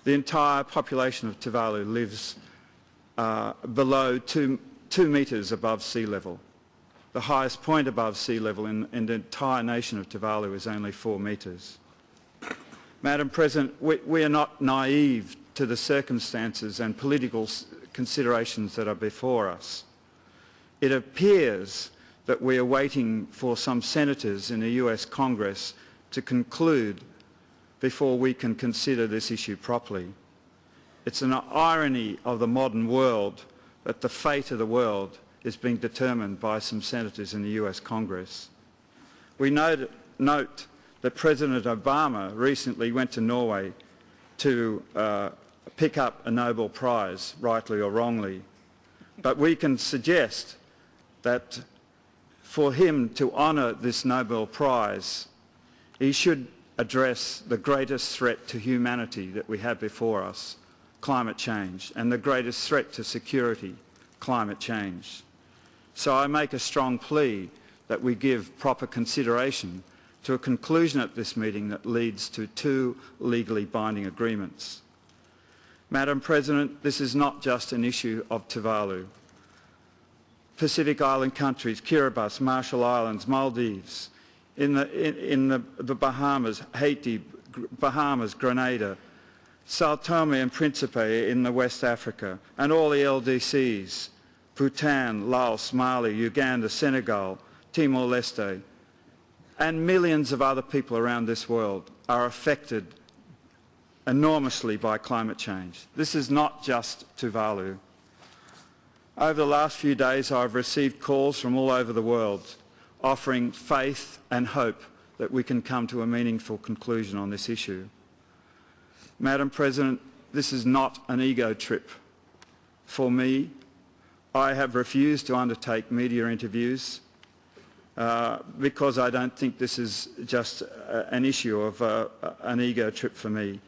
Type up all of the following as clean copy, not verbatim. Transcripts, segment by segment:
The entire population of Tuvalu lives below 2 metres above sea level. The highest point above sea level in the entire nation of Tuvalu is only 4 metres. Madam President, we are not naive to the circumstances and political considerations that are before us. It appears that we are waiting for some senators in the US Congress to conclude before we can consider this issue properly. It's an irony of the modern world that the fate of the world is being determined by some senators in the US Congress. We note that President Obama recently went to Norway to pick up a Nobel Prize, rightly or wrongly. But we can suggest that for him to honour this Nobel Prize, he should address the greatest threat to humanity that we have before us, climate change, and the greatest threat to security, climate change. So I make a strong plea that we give proper consideration to a conclusion at this meeting that leads to 2 legally binding agreements. Madam President, this is not just an issue of Tuvalu. Pacific Island countries, Kiribati, Marshall Islands, Maldives, in the Bahamas, Haiti, Bahamas, Grenada, Sao Tome and Principe in the West Africa, and all the LDCs, Bhutan, Laos, Mali, Uganda, Senegal, Timor-Leste, and millions of other people around this world are affected enormously by climate change. This is not just Tuvalu. Over the last few days, I've received calls from all over the world offering faith and hope that we can come to a meaningful conclusion on this issue. Madam President, this is not an ego trip. For me, I have refused to undertake media interviews because I don't think this is just an issue of an ego trip for me.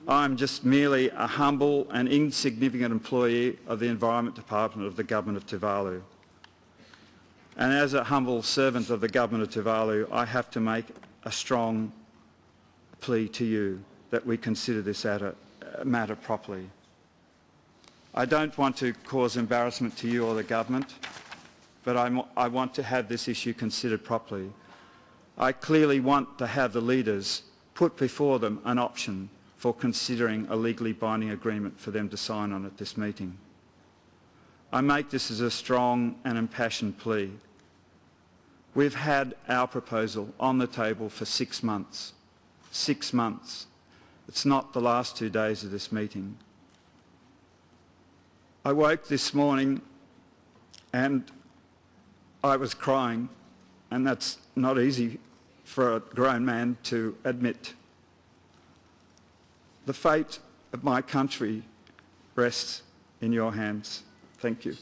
I'm just merely a humble and insignificant employee of the Environment Department of the Government of Tuvalu. And as a humble servant of the Government of Tuvalu, I have to make a strong plea to you that we consider this matter properly. I don't want to cause embarrassment to you or the government, but I want to have this issue considered properly. I clearly want to have the leaders put before them an option for considering a legally binding agreement for them to sign on at this meeting. I make this as a strong and impassioned plea. We've had our proposal on the table for 6 months. 6 months. It's not the last 2 days of this meeting. I woke this morning and I was crying, and that's not easy for a grown man to admit. The fate of my country rests in your hands. Thank you.